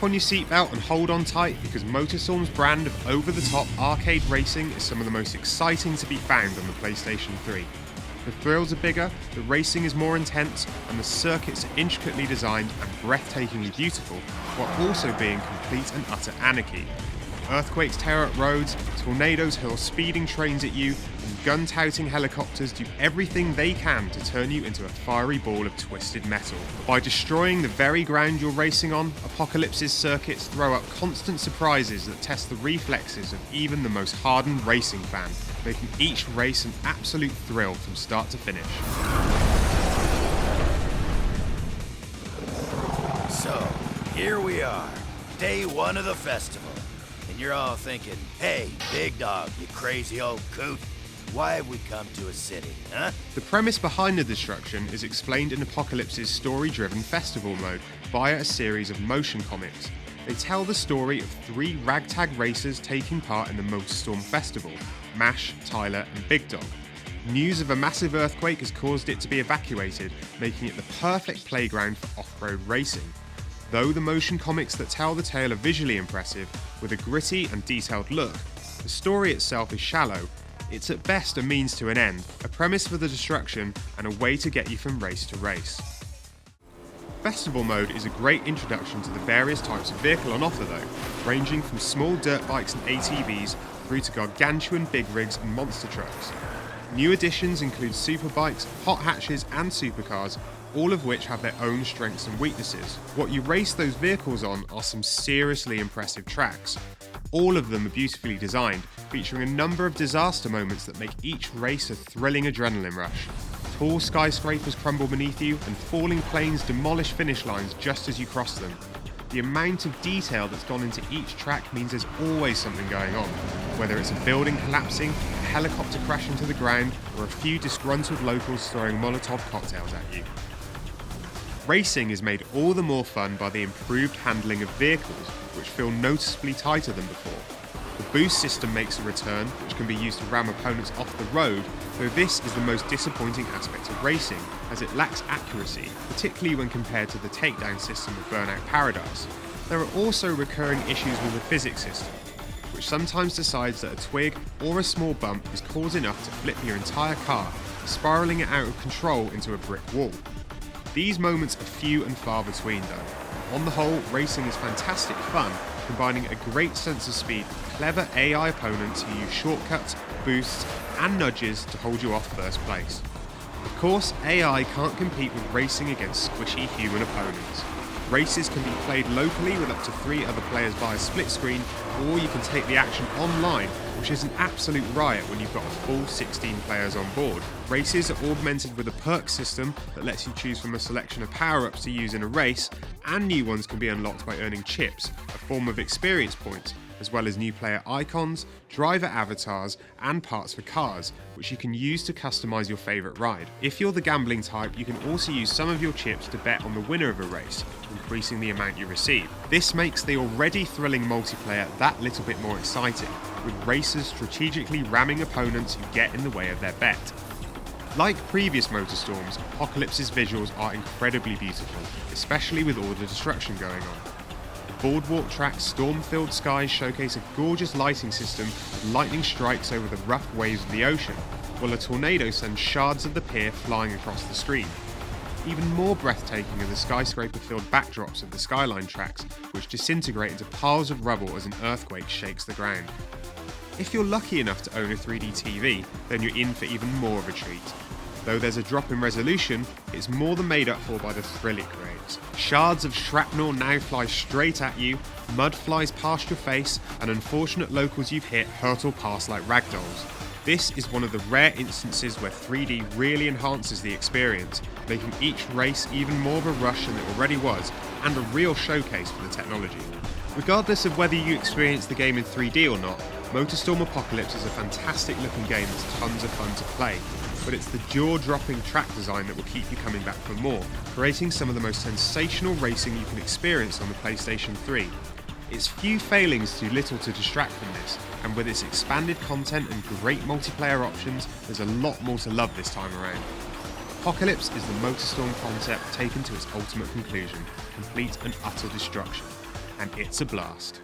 Strap on your seatbelt and hold on tight, because MotorStorm's brand of over-the-top arcade racing is some of the most exciting to be found on the PlayStation 3. The thrills are bigger, the racing is more intense, and the circuits are intricately designed and breathtakingly beautiful, while also being complete and utter anarchy. Earthquakes tear up roads, tornadoes hurl speeding trains at you, and gun-touting helicopters do everything they can to turn you into a fiery ball of twisted metal. By destroying the very ground you're racing on, Apocalypse's circuits throw up constant surprises that test the reflexes of even the most hardened racing fan, making each race an absolute thrill from start to finish. So, here we are, day one of the festival. And you're all thinking, hey, big dog, you crazy old coot, why have we come to a city, huh? The premise behind the destruction is explained in Apocalypse's story-driven festival mode via a series of motion comics. They tell the story of 3 ragtag racers taking part in the MotorStorm festival: Mash, Tyler, and Big Dog. News of a massive earthquake has caused it to be evacuated, making it the perfect playground for off-road racing. Though the motion comics that tell the tale are visually impressive, with a gritty and detailed look, the story itself is shallow. It's at best a means to an end, a premise for the destruction, and a way to get you from race to race. Festival mode is a great introduction to the various types of vehicle on offer though, ranging from small dirt bikes and ATVs through to gargantuan big rigs and monster trucks. New additions include superbikes, hot hatches and supercars, all of which have their own strengths and weaknesses. What you race those vehicles on are some seriously impressive tracks. All of them are beautifully designed, featuring a number of disaster moments that make each race a thrilling adrenaline rush. Tall skyscrapers crumble beneath you, and falling planes demolish finish lines just as you cross them. The amount of detail that's gone into each track means there's always something going on, whether it's a building collapsing, a helicopter crashing to the ground, or a few disgruntled locals throwing Molotov cocktails at you. Racing is made all the more fun by the improved handling of vehicles, which feel noticeably tighter than before. The boost system makes a return, which can be used to ram opponents off the road, though this is the most disappointing aspect of racing, as it lacks accuracy, particularly when compared to the takedown system of Burnout Paradise. There are also recurring issues with the physics system, which sometimes decides that a twig or a small bump is cause enough to flip your entire car, spiralling it out of control into a brick wall. These moments are few and far between though. On the whole, racing is fantastic fun, combining a great sense of speed with clever AI opponents who use shortcuts, boosts, and nudges to hold you off first place. Of course, AI can't compete with racing against squishy human opponents. Races can be played locally with up to 3 other players via split screen, or you can take the action online, which is an absolute riot when you've got a full 16 players on board. Races are augmented with a perk system that lets you choose from a selection of power-ups to use in a race, and new ones can be unlocked by earning chips, a form of experience points, as well as new player icons, driver avatars, and parts for cars, which you can use to customize your favorite ride. If you're the gambling type, you can also use some of your chips to bet on the winner of a race, increasing the amount you receive. This makes the already thrilling multiplayer that little bit more exciting, with racers strategically ramming opponents who get in the way of their bet. Like previous MotorStorms, Apocalypse's visuals are incredibly beautiful, especially with all the destruction going on. The boardwalk track's storm-filled skies showcase a gorgeous lighting system with lightning strikes over the rough waves of the ocean, while a tornado sends shards of the pier flying across the screen. Even more breathtaking are the skyscraper-filled backdrops of the skyline tracks, which disintegrate into piles of rubble as an earthquake shakes the ground. If you're lucky enough to own a 3D TV, then you're in for even more of a treat. Though there's a drop in resolution, it's more than made up for by the thrill it creates. Shards of shrapnel now fly straight at you, mud flies past your face, and unfortunate locals you've hit hurtle past like ragdolls. This is one of the rare instances where 3D really enhances the experience, making each race even more of a rush than it already was, and a real showcase for the technology. Regardless of whether you experience the game in 3D or not, MotorStorm Apocalypse is a fantastic looking game that's tons of fun to play, but it's the jaw-dropping track design that will keep you coming back for more, creating some of the most sensational racing you can experience on the PlayStation 3. Its few failings do little to distract from this, and with its expanded content and great multiplayer options, there's a lot more to love this time around. Apocalypse is the MotorStorm concept taken to its ultimate conclusion, complete and utter destruction. and it's a blast.